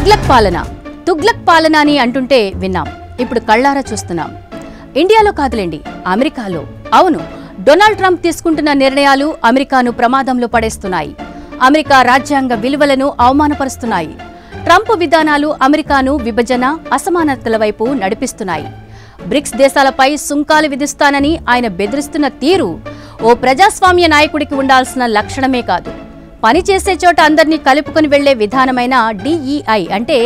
తుగ్లక్ పాలన అని అంటుంటే విన్నాం. ఇప్పుడు కళ్ళారా చూస్తున్నాం. ఇండియాలో కాదులేండి, అమెరికాలో. అవును, డొనాల్డ్ ట్రంప్ తీసుకుంటున్న నిర్ణయాలు అమెరికాను ప్రమాదంలో పడేస్తున్నాయి. అమెరికా రాజ్యాంగ విలువలను అవమానపరుస్తున్నాయి. ట్రంప్ విధానాలు అమెరికాను విభజన, అసమానతల వైపు నడిపిస్తున్నాయి. బ్రిక్స్ దేశాలపై సుంకాలు విధిస్తానని ఆయన బెదిరిస్తున్న తీరు ఓ ప్రజాస్వామ్య నాయకుడికి ఉండాల్సిన లక్షణమే కాదు. పనిచేసే చోట అందరినీ కలుపుకొని వెళ్లే విధానమైన DEI అంటే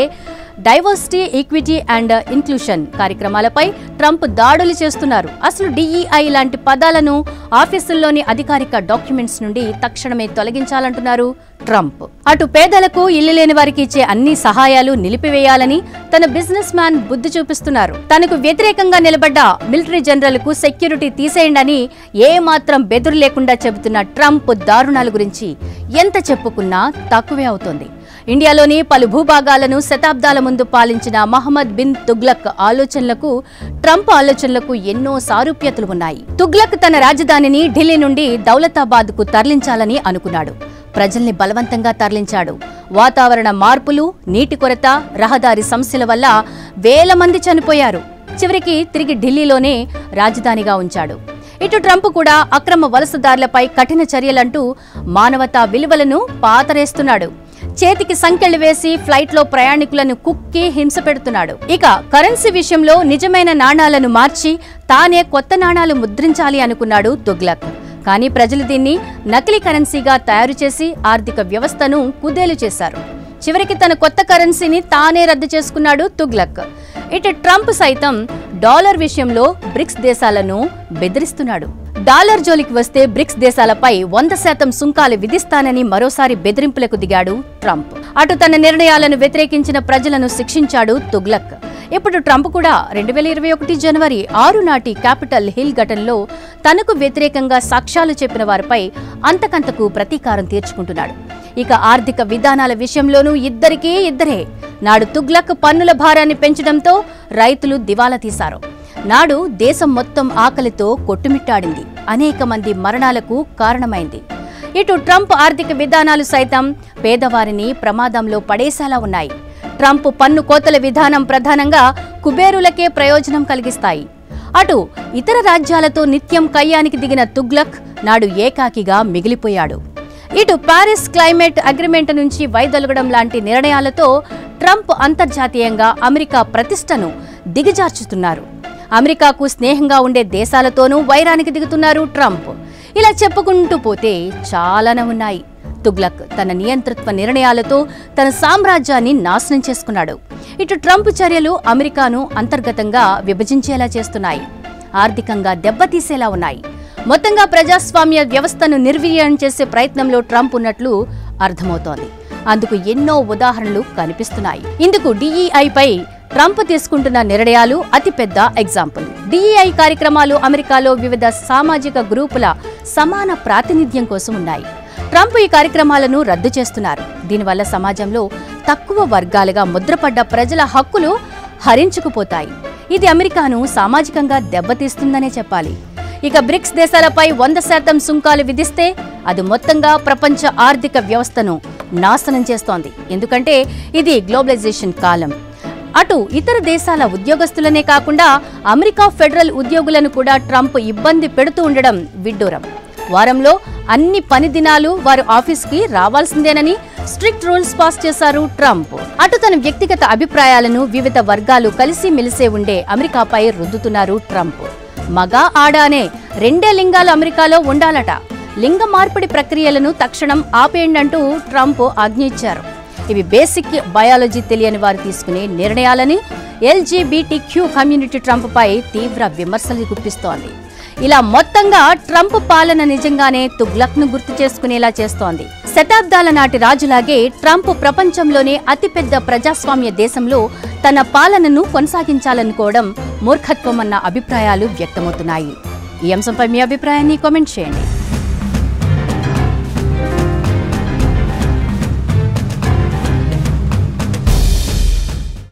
డైవర్సిటీ, ఈక్విటీ అండ్ ఇన్క్లూషన్ కార్యక్రమాలపై ట్రంప్ దాడులు చేస్తున్నారు. అసలు DEI లాంటి పదాలను ఆఫీసుల్లోని అధికారిక డాక్యుమెంట్స్ నుండి తక్షణమే తొలగించాలంటున్నారు ట్రంప్. అటు పేదలకు, ఇల్లు లేని వారికి ఇచ్చే అన్ని సహాయాలు నిలిపివేయాలని తన బిజినెస్ మ్యాన్ బుద్ధి చూపిస్తున్నారు. తనకు వ్యతిరేకంగా నిలబడ్డ మిలిటరీ జనరల్ కు సెక్యూరిటీ తీసేయండని ఏమాత్రం బెదురు లేకుండా చెబుతున్న ట్రంప్ దారుణాల గురించి ఎంత చెప్పుకున్నా తక్కువే అవుతోంది. ఇండియాలోని పలు భూభాగాలను శతాబ్దాల ముందు పాలించిన మహమ్మద్ బిన్ తుగ్లక్ ఆలోచనలకు, ట్రంప్ ఆలోచనలకు ఎన్నో సారూప్యతలు ఉన్నాయి. తుగ్లక్ తన రాజధానిని ఢిల్లీ నుండి దౌలతాబాద్ కు తరలించాలని అనుకున్నాడు. ప్రజల్ని బలవంతంగా తరలించాడు. వాతావరణ మార్పులు, నీటి కొరత, రహదారి సమస్యల వల్ల వేల మంది చనిపోయారు. చివరికి తిరిగి ఢిల్లీలోనే రాజధానిగా ఉంచాడు. ఇటు ట్రంప్ కూడా అక్రమ వలసదారులపై కఠిన చర్యలంటూ మానవతా విలువలను పాతరేస్తున్నాడు. చేతికి సంకెళ్లు వేసి ఫ్లైట్లో ప్రయాణికులను కుక్కి హింస పెడుతున్నాడు. ఇక కరెన్సీ విషయంలో నిజమైన నాణాలను మార్చి తానే కొత్త నాణాలు ముద్రించాలి అనుకున్నాడు తుగ్లక్. కానీ ప్రజలు దీన్ని నకిలీ కరెన్సీగా తయారు చేసి ఆర్థిక వ్యవస్థను కుదేలు చేశారు. చివరికి తన కొత్త కరెన్సీని తానే రద్దు చేసుకున్నాడు తుగ్లక్. ఇటు ట్రంప్ సైతం డాలర్ విషయంలో బ్రిక్స్ దేశాలను బెదిరిస్తున్నాడు. డాలర్ జోలికి వస్తే బ్రిక్స్ దేశాలపై 100% సుంకాలు విధిస్తానని మరోసారి బెదిరింపులకు దిగాడు ట్రంప్. అటు తన నిర్ణయాలను వ్యతిరేకించిన ప్రజలను శిక్షించాడు తుగ్లక్. ఇప్పుడు ట్రంప్ కూడా 2021 జనవరి 6 నాటి క్యాపిటల్ హిల్ ఘటనలో తనకు వ్యతిరేకంగా సాక్ష్యాలు చెప్పిన వారిపై అంతకంతకు ప్రతీకారం తీర్చుకుంటున్నాడు. ఇక ఆర్థిక విధానాల విషయంలోనూ ఇద్దరే. నాడు తుగ్లక్ పన్నుల భారాన్ని పెంచడంతో రైతులు దివాలా తీశారు. నాడు దేశం మొత్తం ఆకలితో కొట్టుమిట్టాడింది. అనేక మంది మరణాలకు కారణమైంది. ఇటు ట్రంప్ ఆర్థిక విధానాలు సైతం పేదవారిని ప్రమాదంలో పడేసేలా ఉన్నాయి. ట్రంప్ పన్ను కోతల విధానం ప్రధానంగా కుబేరులకే ప్రయోజనం కలిగిస్తాయి. అటు ఇతర రాజ్యాలతో నిత్యం కయ్యానికి దిగిన తుగ్లక్ నాడు ఏకాకిగా మిగిలిపోయాడు. ఇటు పారిస్ క్లైమేట్ అగ్రిమెంట్ నుంచి వైదొలగడం లాంటి నిర్ణయాలతో ట్రంప్ అంతర్జాతీయంగా అమెరికా ప్రతిష్టను దిగజార్చుతున్నారు. అమెరికాకు స్నేహంగా ఉండే దేశాలతోనూ వైరానికి దిగుతున్నారు ట్రంప్. ఇలా చెప్పుకుంటూ పోతే చాలానే ఉన్నాయి. తుగ్లక్ తన నియంతృత్వ నిర్ణయాలతో తన సామ్రాజ్యాన్ని నాశనం చేసుకున్నాడు. ఇటు ట్రంప్ చర్యలు అమెరికాను అంతర్గతంగా విభజించేలా చేస్తున్నాయి. ఆర్థికంగా దెబ్బతీసేలా ఉన్నాయి. మొత్తంగా ప్రజాస్వామ్య వ్యవస్థను నిర్వీర్యం చేసే ప్రయత్నంలో ట్రంప్ ఉన్నట్లు అర్థమవుతోంది. అందుకు ఎన్నో ఉదాహరణలు కనిపిస్తున్నాయి. ఇందుకు DEI పై ట్రంప్ తీసుకుంటున్న నిర్ణయాలు అతిపెద్ద ఎగ్జాంపుల్. DEI కార్యక్రమాలు అమెరికాలో వివిధ సామాజిక గ్రూపుల సమాన ప్రాతినిధ్యం కోసం ఉన్నాయి. ట్రంప్ ఈ కార్యక్రమాలను రద్దు చేస్తున్నారు. దీనివల్ల సమాజంలో తక్కువ వర్గాలుగా ముద్రపడ్డ ప్రజల హక్కులు హరించుకుపోతాయి. ఇది అమెరికాను సామాజికంగా దెబ్బతీస్తుందనే చెప్పాలి. ఇక బ్రిక్స్ దేశాలపై 100% సుంకాలు విధిస్తే అది మొత్తంగా ప్రపంచ ఆర్థిక వ్యవస్థను నాశనం చేస్తోంది. ఎందుకంటే ఇది గ్లోబలైజేషన్ కాలం. అటు ఇతర దేశాల ఉద్యోగస్తులనే కాకుండా అమెరికా ఫెడరల్ ఉద్యోగులను కూడా ట్రంప్ ఇబ్బంది పెడుతూ ఉండడం విడ్డూరం. వారంలో అన్ని పని దినాలు వారు ఆఫీస్కి రావాల్సిందేనని స్ట్రిక్ట్ రూల్స్ పాస్ చేశారు ట్రంప్. అటు తన వ్యక్తిగత అభిప్రాయాలను వివిధ వర్గాలు కలిసి మెలిసే ఉండే అమెరికాపై రుద్దుతున్నారు ట్రంప్. మగ, ఆడ అనే 2 లింగాలు అమెరికాలో ఉండాలట. లింగ మార్పిడి ప్రక్రియలను తక్షణం ఆపేయండంటూ ట్రంప్ ఆజ్ఞ ఇచ్చారు. ఇవి బేసిక్ బయాలజీ తెలియని వారు తీసుకునే నిర్ణయాలని LGBTQ కమ్యూనిటీ ట్రంప్ పై తీవ్ర విమర్శలు గుప్పిస్తోంది. ఇలా మొత్తంగా ట్రంప్ పాలన నిజంగానే తుగ్లక్ను గుర్తు చేసుకునేలా చేస్తోంది. శతాబ్దాల నాటి రాజులాగే ట్రంప్ ప్రపంచంలోనే అతిపెద్ద ప్రజాస్వామ్య దేశంలో తన పాలనను కొనసాగించాలనుకోవడం మూర్ఖత్వమన్న అభిప్రాయాలు వ్యక్తమవుతున్నాయి. ఈ అంశంపై మీ అభిప్రాయాన్ని కామెంట్ చేయండి.